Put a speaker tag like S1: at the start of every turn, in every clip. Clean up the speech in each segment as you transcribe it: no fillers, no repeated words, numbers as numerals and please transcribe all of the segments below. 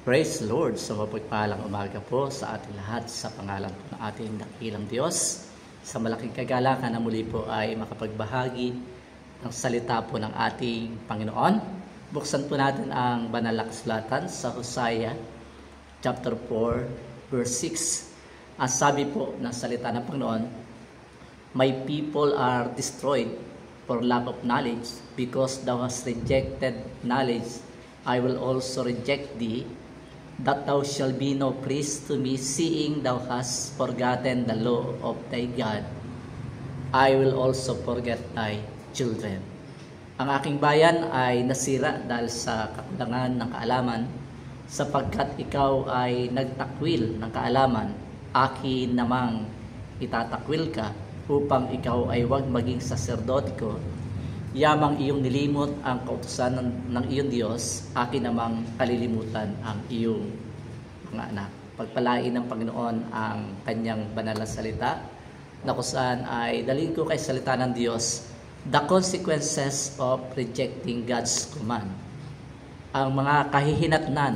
S1: Praise the Lord. So mapagpalang umaga po sa ating lahat sa pangalan po ng ating dakilang Diyos. Sa malaking kagalakan na muli po ay makapagbahagi ng salita po ng ating Panginoon. Buksan po natin ang banal na kasulatan sa Hosea chapter 4 verse 6. Ang sabi po ng salita ng Panginoon, "My people are destroyed for lack of knowledge, because thou hast rejected knowledge, I will also reject thee, that thou shalt be no priest to me, seeing thou hast forgotten the law of thy God. I will also forget thy children." Ang aking bayan ay nasira dahil sa kakulangan ng kaalaman, sapagkat ikaw ay nagtakwil ng kaalaman, akin namang itatakwil ka, upang ikaw ay huwag maging saserdote ko. Yamang iyong nilimot ang kautusan ng iyong Diyos, akin namang kalilimutan ang iyong mga anak. Pagpalain ng Panginoon ang kanyang banal na salita, na kung saan ay dalhin ko kay salita ng Diyos, the consequences of rejecting God's command. Ang mga kahihinatnan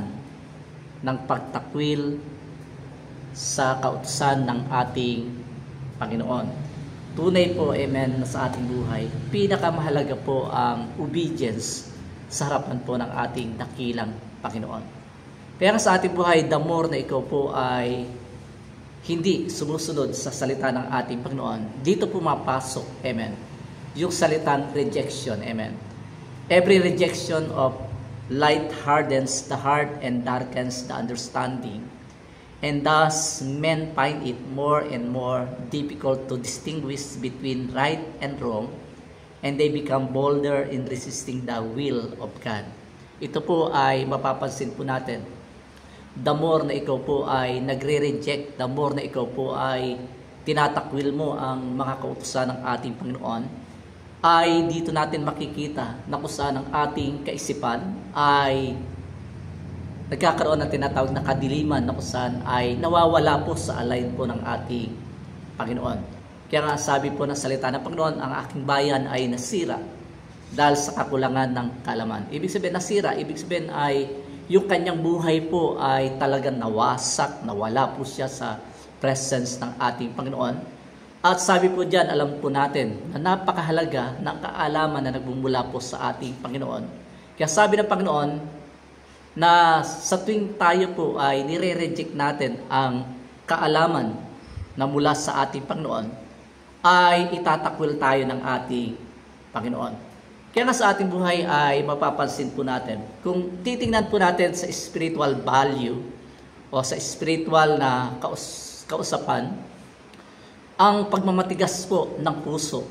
S1: ng pagtakwil sa kautusan ng ating Panginoon. Tunay po, amen, na sa ating buhay, pinakamahalaga po ang obedience sa harapan po ng ating dakilang Panginoon. Pero sa ating buhay, the more na ikaw po ay hindi sumusunod sa salita ng ating Panginoon, dito pumapasok, amen, yung salitang rejection, amen. Every rejection of light hardens the heart and darkens the understanding, and thus men find it more and more difficult to distinguish between right and wrong, and they become bolder in resisting the will of God. Ito po ay mapapansin po natin. The more na ikaw po ay nagre-reject, the more na ikaw po ay tinatakwil mo ang mga kautusan ng ating Panginoon, ay dito natin makikita na kung saan ang ating kaisipan ay nagkakaroon ng tinatawag na kadiliman, na kung saan ay nawawala po sa alain po ng ating Panginoon. Kaya nga sabi po ng salita ng Panginoon, ang aking bayan ay nasira dahil sa kakulangan ng kaalaman. Ibig sabihin nasira, ibig sabihin ay yung kanyang buhay po ay talagang nawasak, nawala po siya sa presence ng ating Panginoon. At sabi po dyan, alam po natin na napakahalaga ng kaalaman na nagbumula po sa ating Panginoon. Kaya sabi ng Panginoon, na sa tuwing tayo po ay nire-reject natin ang kaalaman na mula sa ating Panginoon, ay itatakwil tayo ng ating Panginoon. Kaya nga sa ating buhay ay mapapansin po natin, kung titingnan po natin sa spiritual value o sa spiritual na kausapan, ang pagmamatigas po ng puso,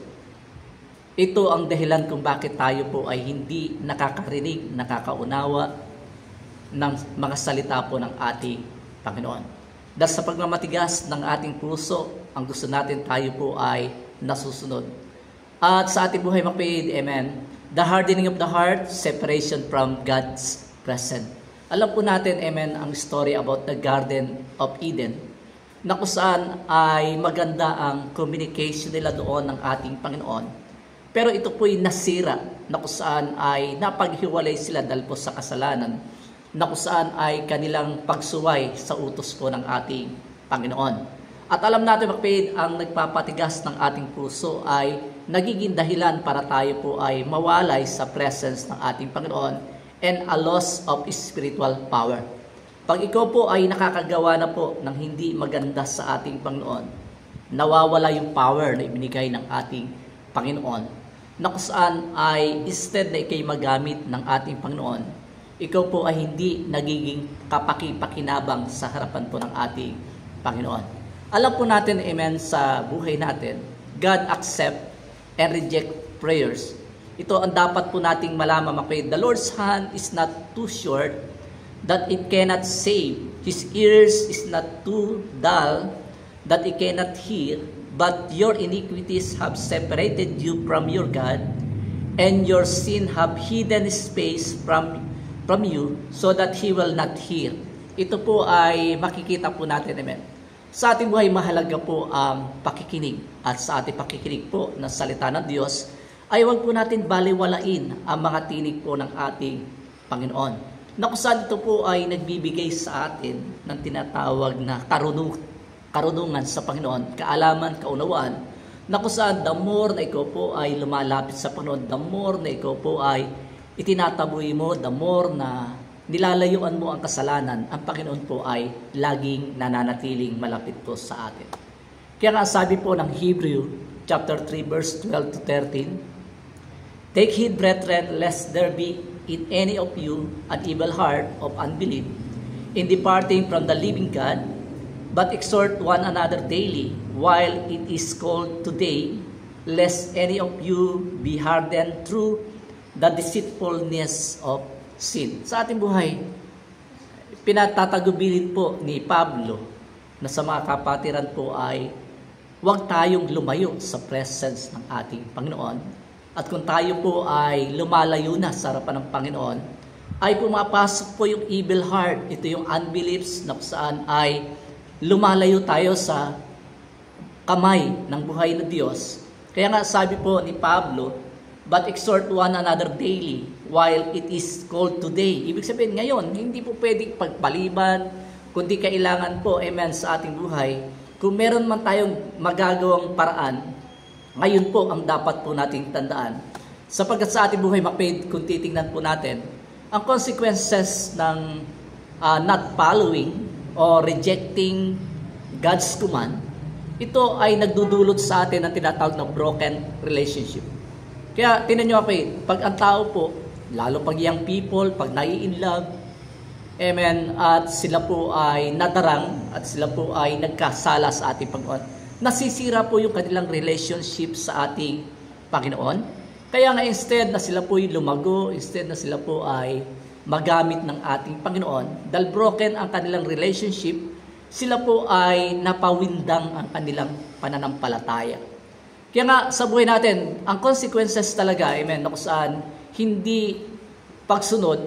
S1: ito ang dahilan kung bakit tayo po ay hindi nakakarinig, nakakaunawa ng mga salita po ng ating Panginoon. Dahil sa pagmamatigas ng ating puso, ang gusto natin tayo po ay nasusunod. At sa ating buhay mapayid, amen, the hardening of the heart, separation from God's presence. Alam po natin, amen, ang story about the Garden of Eden, na kung saan ay maganda ang communication nila doon ng ating Panginoon. Pero ito po'y nasira, na kung saan ay napaghiwalay sila dahil po sa kasalanan, na kung saan ay kanilang pagsuway sa utos po ng ating Panginoon. At alam natin, kapatid, ang nagpapatigas ng ating puso ay nagiging dahilan para tayo po ay mawalay sa presence ng ating Panginoon and a loss of spiritual power. Pag ikaw po ay nakakagawa na po ng hindi maganda sa ating Panginoon, nawawala yung power na ibinigay ng ating Panginoon, na kung saan ay instead na ikay magamit ng ating Panginoon, ikaw po ay hindi nagiging kapaki-pakinabang sa harapan po ng ating Panginoon. Alam po natin, amen, sa buhay natin, God accept and reject prayers. Ito ang dapat po nating malaman, mapayid. The Lord's hand is not too short that it cannot save. His ears is not too dull that it cannot hear. But your iniquities have separated you from your God, and your sin have hidden space from you, so that He will not hear. Ito po ay makikita po natin, amen. Sa ating buhay, mahalaga po ang pakikinig. At sa ating pakikinig po ng salita ng Diyos, ay huwag po natin baliwalain ang mga tinig po ng ating Panginoon. na kung saan ito po ay nagbibigay sa atin ng tinatawag na karunungan sa Panginoon, kaalaman, kaunawaan, na kung saan the more na ikaw po ay lumalapit sa Panginoon, the more na ikaw po ay itinataboy mo, the more na nilalayuan mo ang kasalanan, ang Panginoon po ay laging nananatiling malapit po sa atin. Kaya nga sabi po ng Hebrew chapter 3 verse 12 to 13, "Take heed, brethren, lest there be in any of you an evil heart of unbelief in departing from the living God, but exhort one another daily while it is called today, lest any of you be hardened through the deceitfulness of sin." Sa ating buhay, pinatatagubilin po ni Pablo na sa mga kapatiran po ay huwag tayong lumayo sa presence ng ating Panginoon. At kung tayo po ay lumalayo na sa harapan ng Panginoon, ay pumapasok po yung evil heart. Ito yung unbeliefs na saan ay lumalayo tayo sa kamay ng buhay na Diyos. Kaya nga sabi po ni Pablo, "But exhort one another daily while it is called today." Ibig sabihin ngayon, hindi po pwedeng pagpaliban, kundi kailangan po, amen, sa ating buhay. Kung meron man tayong magagawang paraan, ngayon po ang dapat po nating tandaan. Sapagkat sa ating buhay, kung titingnan po natin, ang consequences ng not following or rejecting God's command, ito ay nagdudulot sa atin ng tinatawag na broken relationship. Kaya tinan nyo pag ang tao po, lalo pag young people, pag nai-in love, amen, at sila po ay nadarang at sila po ay nagkasala sa ating Panginoon, nasisira po yung kanilang relationship sa ating Panginoon. Kaya nga instead na sila po ay lumago, instead na sila po ay magamit ng ating Panginoon, dahil broken ang kanilang relationship, sila po ay napawindang ang kanilang pananampalataya. Kaya nga sa buhay natin, ang consequences talaga, amen, na kung saan hindi pagsunod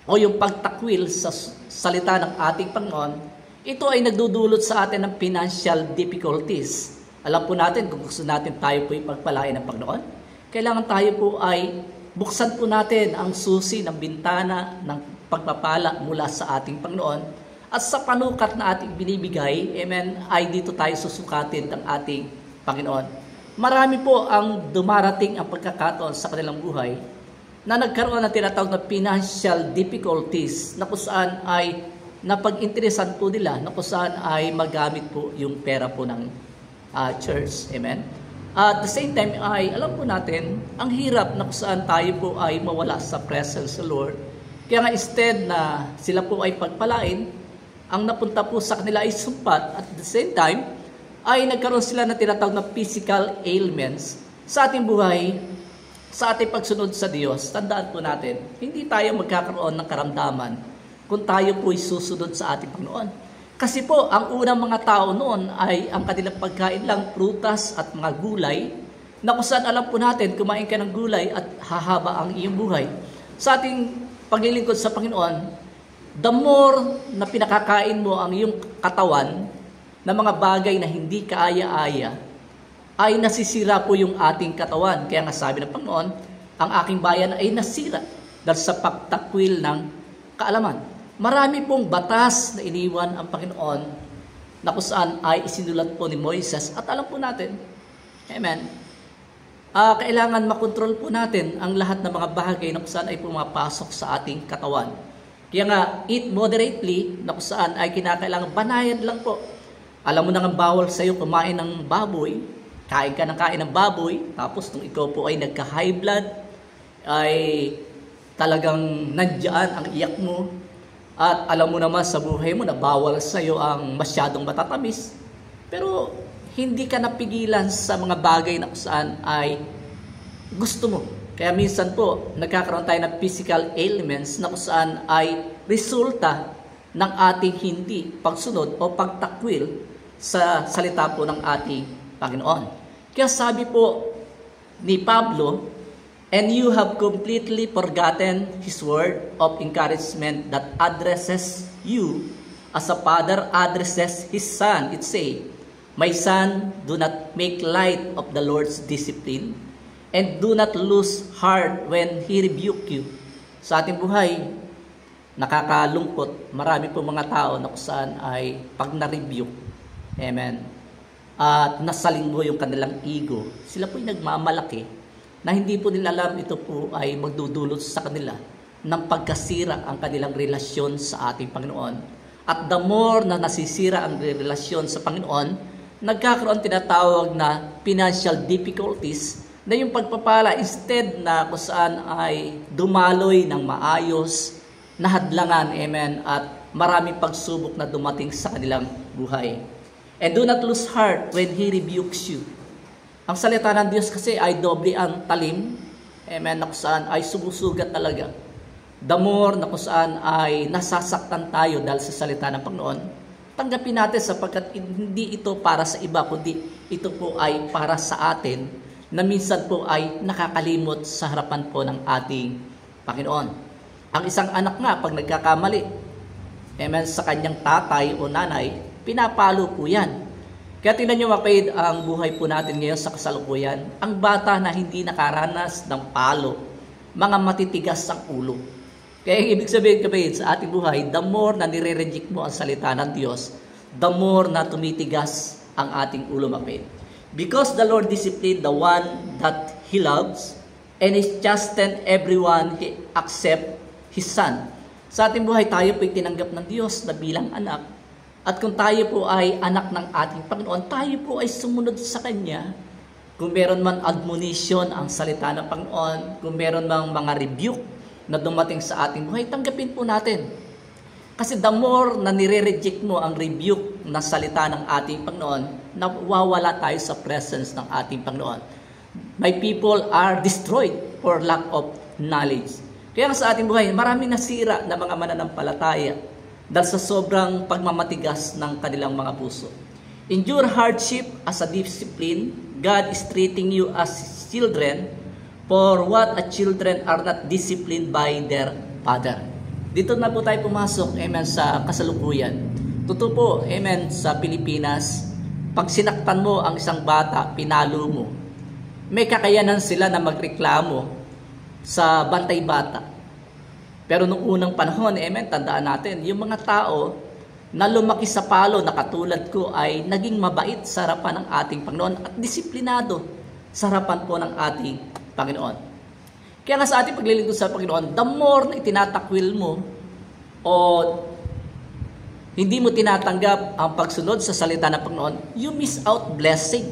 S1: o yung pagtakwil sa salita ng ating Panginoon, ito ay nagdudulot sa atin ng financial difficulties. Alam po natin, kung gusto natin tayo po ipagpalain ng Panginoon, kailangan tayo po ay buksan po natin ang susi ng bintana ng pagpapala mula sa ating Panginoon. At sa panukat na ating binibigay, amen, ay dito tayo susukatin ng ating Panginoon. Marami po ang dumarating ang pagkakataon sa kanilang buhay na nagkaroon ng tinatawag na financial difficulties na kung saan ay napag-interesan po nila na kung saan ay magamit po yung pera po ng church. Amen? At the same time ay alam po natin, ang hirap na kung saan tayo po ay mawala sa presence of the Lord. Kaya nga instead na sila po ay pagpalain, ang napunta po sa kanila ay sumpat at the same time ay nagkaroon sila na tinatawag na physical ailments sa ating buhay, sa ating pagsunod sa Diyos. Tandaan po natin, hindi tayo magkakaroon ng karamdaman kung tayo po ay susunod sa ating Panginoon. Kasi po, ang unang mga tao noon ay ang kanilang pagkain lang, prutas at mga gulay, na kung saan alam po natin, kumain ka ng gulay at hahaba ang iyong buhay. Sa ating paglilingkod sa Panginoon, the more na pinakakain mo ang iyong katawan na mga bagay na hindi kaaya-aya, ay nasisira po yung ating katawan. Kaya nga sabi ng Panginoon, ang aking bayan ay nasira dahil sa pagtakwil ng kaalaman. Marami pong batas na iniwan ang Panginoon na kung saan ay isinulat po ni Moises. At alam po natin, amen, kailangan makontrol po natin ang lahat ng mga bagay na kung saan ay pumapasok sa ating katawan. Kaya nga, eat moderately na kung saan ay kinakailangan banayan lang po. Alam mo na nga bawal sa iyo kumain ng baboy, kain ka ng kain ng baboy, tapos nung ikaw po ay nagka-high blood, ay talagang nandiyan ang iyak mo. At alam mo naman sa buhay mo na bawal sa iyo ang masyadong matatamis. Pero hindi ka napigilan sa mga bagay na kung saan ay gusto mo. Kaya minsan po, nagkakaroon tayo ng physical ailments na kung saan ay resulta ng ating hindi pagsunod o pagtakwil sa salita po ng ating Panginoon. Kaya sabi po ni Pablo, "And you have completely forgotten His word of encouragement that addresses you as a father addresses his son. It say, My son, do not make light of the Lord's discipline, and do not lose heart when He rebuke you." Sa ating buhay, Nakakalungkot, marami po mga tao na kung saan ay pag na-review, amen, at nasalinggo yung kanilang ego, sila po yung nagmamalaki na hindi po nila alam ito po ay magdudulot sa kanila ng pagkasira ang kanilang relasyon sa ating Panginoon. At the more na nasisira ang relasyon sa Panginoon, nagkakaroon tinatawag na financial difficulties, na yung pagpapala instead na kung saan ay dumaloy ng maayos, nahadlangan, amen, at maraming pagsubok na dumating sa kanilang buhay. And do not lose heart when He rebukes you. Ang salita ng Diyos kasi ay doble ang talim, amen, na kung saan ay sumusugat talaga. The more na kung saan ay nasasaktan tayo dahil sa salita ng Panginoon, tanggapin natin sapagkat hindi ito para sa iba, kundi ito po ay para sa atin, na minsan po ay nakakalimot sa harapan po ng ating Panginoon. Ang isang anak nga, pag nagkakamali, amen, sa kanyang tatay o nanay, pinapalo po yan. Kaya tingnan nyo mapahid ang buhay po natin ngayon sa kasalukuyan. Ang bata na hindi nakaranas ng palo, mga matitigas ang ulo. Kaya ibig sabihin kapahid sa ating buhay, the more na nire-reject mo ang salita ng Diyos, the more na tumitigas ang ating ulo mapahid. Because the Lord disciplined the one that He loves, and is chastened everyone He accept His Son. Sa ating buhay, tayo po'y tinanggap ng Diyos na bilang anak. At kung tayo po ay anak ng ating Panginoon, tayo po ay sumunod sa Kanya. Kung meron man admonition ang salita ng Panginoon, kung meron mang mga rebuke na dumating sa ating buhay, tanggapin po natin. Kasi the more na nire-reject mo ang rebuke na salita ng ating Panginoon, nawawala tayo sa presence ng ating Panginoon. My people are destroyed for lack of knowledge. Kaya sa ating buhay, maraming nasira na mga mananampalataya dahil sa sobrang pagmamatigas ng kanilang mga puso. Endure hardship as a discipline. God is treating you as children, for what a children are not disciplined by their father. Dito na po tayo pumasok, amen, sa kasalukuyan. Totoo po, amen, sa Pilipinas, pag sinaktan mo ang isang bata, pinalo mo, may kakayanan sila na magreklamo sa bantay bata. Pero nung unang panahon, amen, tandaan natin, yung mga tao na lumaki sa palo na katulad ko ay naging mabait sa harapan ng ating Panginoon at disiplinado sa harapan po ng ating Panginoon. Kaya nga sa ating paglilingkod sa Panginoon, the more na itinatakwil mo o hindi mo tinatanggap ang pagsunod sa salita ng Panginoon, you miss out blessing.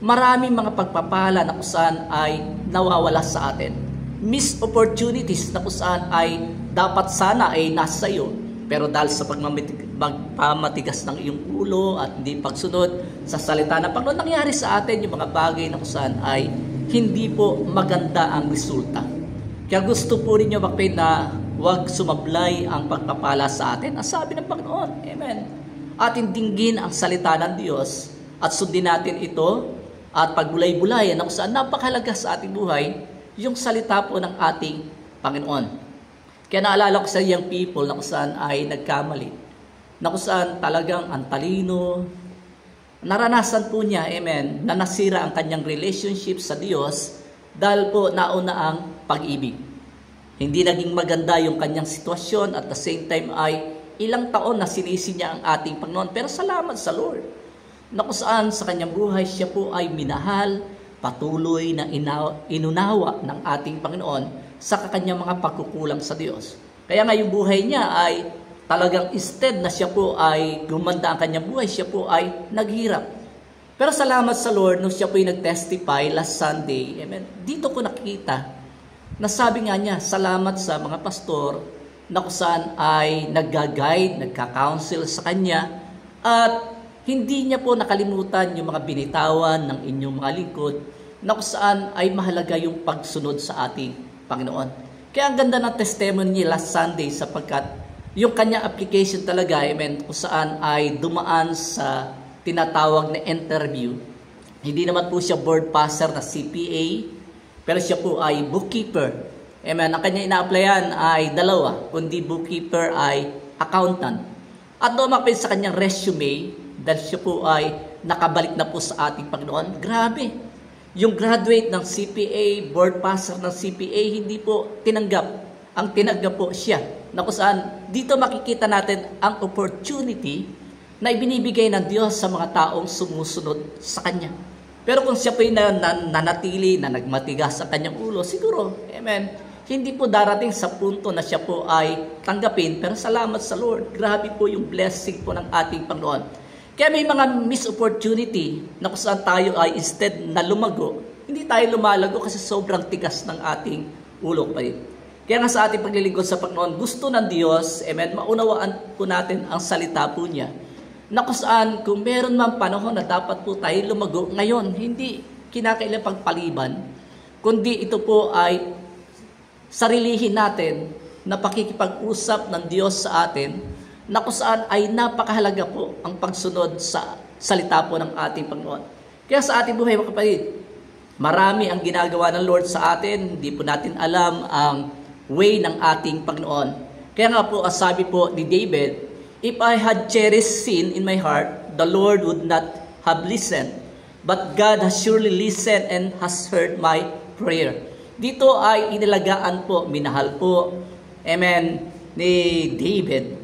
S1: Maraming mga pagpapala na kung saan ay nawawala sa atin. Missed opportunities na kung saan ay dapat sana ay nasa iyo, pero dahil sa pagmamatigas ng iyong ulo at hindi pagsunod sa salita ng Panginoon, nangyari sa atin yung mga bagay na kung saan ay hindi po maganda ang resulta. Kaya gusto po ninyo bakit na huwag sumablay ang pagpapala sa atin. Ang sabi ng Panginoon, amen, ating dinggin ang salita ng Diyos at sundin natin ito at pagbulay-bulayan na kung saan napakahalaga sa ating buhay yung salita po ng ating Panginoon. Kaya naalala ko sa young people na kung saan ay nagkamali, na kung saan talagang ang talino, naranasan po niya, amen, na nasira ang kanyang relationship sa Diyos dahil po nauna ang pag-ibig. Hindi naging maganda yung kanyang sitwasyon at the same time ay ilang taon na sinisi niya ang ating Panginoon. Pero salamat sa Lord na kung saan sa kanyang buhay siya po ay minahal, patuloy na inunawa ng ating Panginoon sa kanyang mga pagkukulang sa Diyos. Kaya nga yung buhay niya ay talagang instead na siya po ay gumanda ang kanyang buhay, siya po ay naghirap. Pero salamat sa Lord nung siya po ay nag-testify last Sunday, amen, dito ko nakita na sabi nga niya, salamat sa mga pastor na kung saan ay nag-guide, nagka-counsel sa kanya at hindi niya po nakalimutan yung mga binitawan ng inyong mga lingkod na kung saan ay mahalaga yung pagsunod sa ating Panginoon. Kaya ang ganda ng testimony niya last Sunday sapagkat yung kanyang application talaga, amen, kung saan ay dumaan sa tinatawag na interview. Hindi naman po siya board passer na CPA, pero siya po ay bookkeeper. Amen, ang kanya ina-applyan ay dalawa, kundi bookkeeper ay accountant. At dumapit sa kanyang resume, dahil siya po ay nakabalik na po sa ating Panginoon. Grabe! Yung graduate ng CPA, board passer ng CPA, hindi po tinanggap ang tinanggap po siya, na kung saan dito makikita natin ang opportunity na ibinibigay ng Diyos sa mga taong sumusunod sa Kanya. Pero kung siya po yung nanatili, na nagmatigas sa kanyang ulo, siguro, amen, hindi po darating sa punto na siya po ay tanggapin, pero salamat sa Lord. Grabe po yung blessing po ng ating Panginoon. Kaya may mga missed opportunity na kung saan tayo ay instead na lumago, hindi tayo lumalago kasi sobrang tigas ng ating ulo pa rin. Kaya nga sa ating paglilingkod sa Panginoon, gusto ng Diyos, amen, maunawaan po natin ang salita po niya, na kung saan kung meron man panahon na dapat po tayo lumago, ngayon, hindi kinakailangang pagpaliban, kundi ito po ay sarilihin natin na pakikipag-usap ng Diyos sa atin, na kung saan ay napakahalaga po ang pagsunod sa salita po ng ating Panginoon. Kaya sa ating buhay, mga kapatid, marami ang ginagawa ng Lord sa atin, hindi po natin alam ang way ng ating Panginoon. Kaya nga po, sabi po ni David, "If I had cherished sin in my heart, the Lord would not have listened. But God has surely listened and has heard my prayer." Dito ay inilagaan po, minahal po, amen, ni David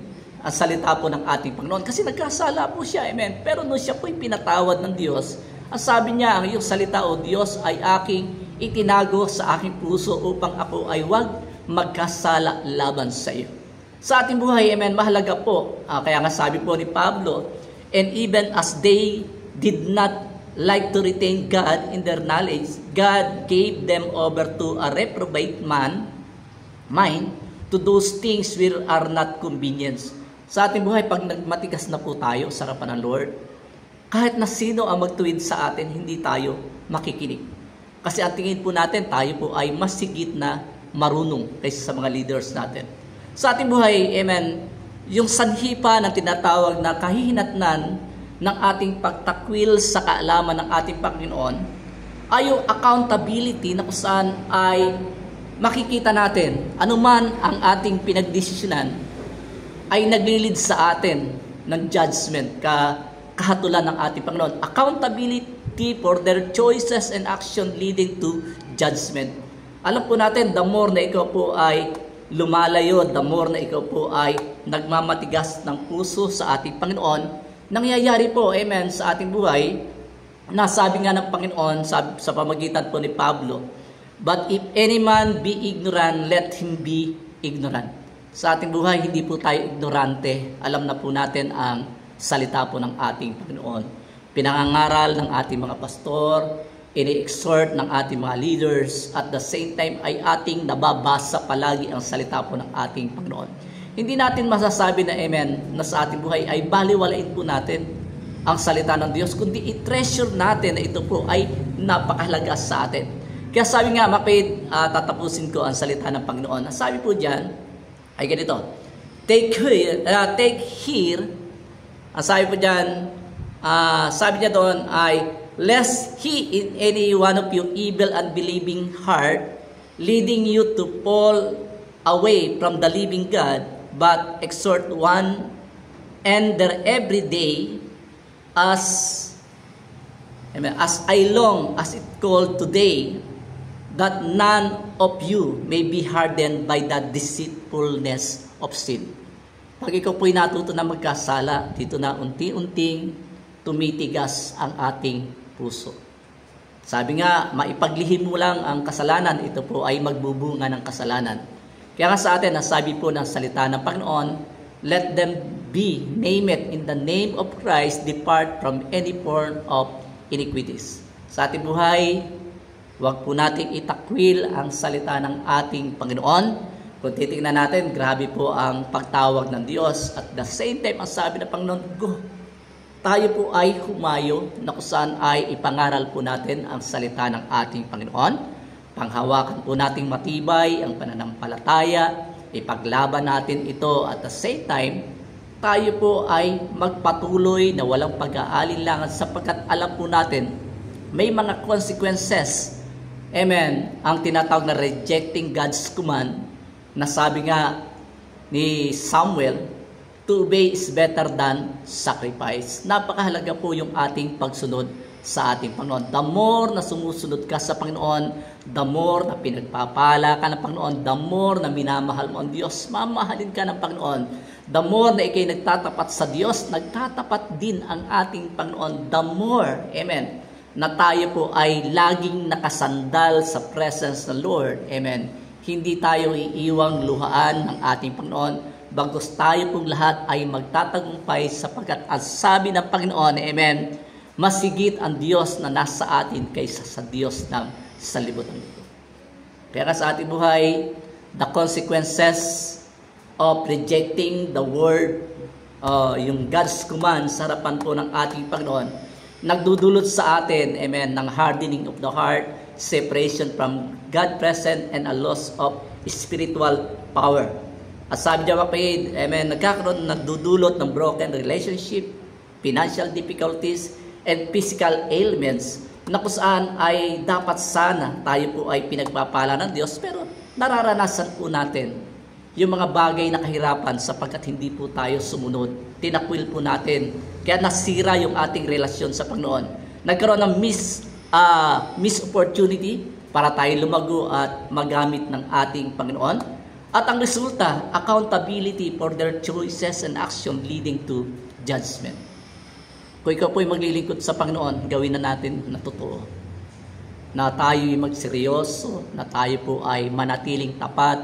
S1: ang salita po ng ating Panginoon. Kasi nagkasala po siya, amen. Pero nung siya po yung pinatawad ng Diyos, ang sabi niya, ang iyong salita, O Diyos, ay aking itinago sa aking puso upang ako ay wag magkasala laban sa iyo. Sa ating buhay, amen, mahalaga po. Kaya nga sabi po ni Pablo, "And even as they did not like to retain God in their knowledge, God gave them over to a reprobate mind to those things which are not convenience." Sa ating buhay, pag matigas na po tayo sa harapan ng Lord, kahit na sino ang magtuwid sa atin, hindi tayo makikinig. Kasi ang tingin po natin, tayo po ay mas higit na marunong kaysa sa mga leaders natin. Sa ating buhay, amen, yung sanhipa ng tinatawag na kahihinatnan ng ating pagtakwil sa kaalaman ng ating Panginoon ay yung accountability na kung saan ay makikita natin anuman ang ating pinagdesisyonan ay naglilid sa atin ng judgment, kahatulan ng ating Panginoon. Accountability for their choices and action leading to judgment. Alam po natin, the more na ikaw po ay lumalayo, the more na ikaw po ay nagmamatigas ng puso sa ating Panginoon, nangyayari po, amen, sa ating buhay, nasabi nga ng Panginoon sa pamagitan po ni Pablo, "But if any man be ignorant, let him be ignorant." Sa ating buhay, hindi po tayo ignorante. Alam na po natin ang salita po ng ating Panginoon. Pinangangaral ng ating mga pastor, ini-exhort ng ating mga leaders, at the same time ay ating nababasa palagi ang salita po ng ating Panginoon. Hindi natin masasabi na, amen, na sa ating buhay ay baliwalain po natin ang salita ng Diyos, kundi i-treasure natin na ito po ay napakahalaga sa atin. Kaya sabi nga, tatapusin ko ang salita ng Panginoon. Sabi po diyan, ay ganito, take heed, ang sabi po diyan, sabi niya doon ay, "Lest he in any one of you evil unbelieving heart, leading you to fall away from the living God, but exhort one another every day, as I long as it called today, that none of you may be hardened by the deceitfulness of sin." Pag ikaw po'y natuto na magkasala, dito na unti-unting tumitigas ang ating puso. Sabi nga, maipaglihim mo lang ang kasalanan, ito po ay magbubunga ng kasalanan. Kaya nga sa atin, nasabi po ng salita ng Panginoon, "Let them be named in the name of Christ, depart from any form of iniquities." Sa ating buhay, huwag po nating itakwil ang salita ng ating Panginoon. Kung titingnan natin, grabe po ang pagtawag ng Diyos. At the same time, ang sabi ng Panginoon, go. Tayo po ay humayo na kung saan ay ipangaral po natin ang salita ng ating Panginoon. Panghawakan po nating matibay ang pananampalataya. Ipaglaban natin ito. At the same time, tayo po ay magpatuloy na walang pag-aalinlangan sapagkat alam po natin may mga consequences. Amen. Ang tinatawag na rejecting God's command, na sabi nga ni Samuel, To obey is better than sacrifice. Napakahalaga po yung ating pagsunod sa ating Panginoon. The more na sumusunod ka sa Panginoon, the more na pinagpapala ka ng Panginoon, the more na minamahal mo ang Diyos, mamahalin ka ng Panginoon. The more na ikay nagtatapat sa Diyos, nagtatapat din ang ating Panginoon. The more, amen, na tayo po ay laging nakasandal sa presence ng Lord. Amen. Hindi tayo iiwang luhaan ng ating Panginoon. Bagos tayo pong lahat ay magtatagumpay sapagkat ang sabi ng Panginoon, amen, masigit ang Diyos na nasa atin kaysa sa Diyos ng sanlibutan ito. Kaya sa ating buhay, the consequences of rejecting the word, yung God's command sa harapan po ng ating Panginoon, nagdudulot sa atin, amen, ng hardening of the heart, separation from God present, and a loss of spiritual power. At sabi niya kapatid, amen, nagdudulot ng broken relationship, financial difficulties, and physical ailments, na kung saan ay dapat sana tayo po ay pinagpapala ng Diyos, pero nararanasan po natin yung mga bagay na kahirapan sapagkat hindi po tayo sumunod. Tinakwil po natin. Kaya nasira yung ating relasyon sa Panginoon. Nagkaroon ng miss opportunity para tayo lumago at magamit ng ating Panginoon. At ang resulta, accountability for their choices and action leading to judgment. Kung ikaw po ay maglilingkod sa Panginoon, gawin na natin na totoo. Na tayo ay magseryoso, na tayo po ay manatiling tapat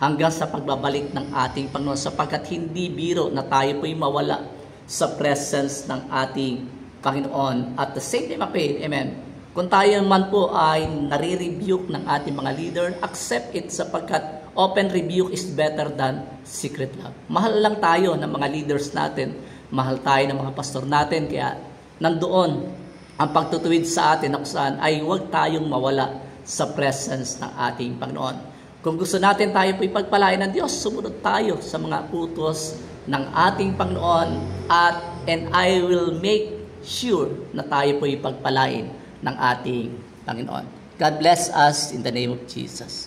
S1: hanggang sa pagbabalik ng ating Panginoon sapagkat hindi biro na tayo po ay mawala sa presence ng ating Panginoon. At the same time, amen, kung tayo man po ay nare-rebuke ng ating mga leader, accept it sapagkat open rebuke is better than secret love. Mahal lang tayo ng mga leaders natin, mahal tayo ng mga pastor natin, kaya nandoon ang pagtutuwid sa atin na kung saan ay huwag tayong mawala sa presence ng ating Panginoon. Kung gusto natin tayo po ipagpalain ng Diyos, sumunod tayo sa mga utos ng ating Panginoon and I will make sure na tayo po ipagpalain ng ating Panginoon. God bless us in the name of Jesus.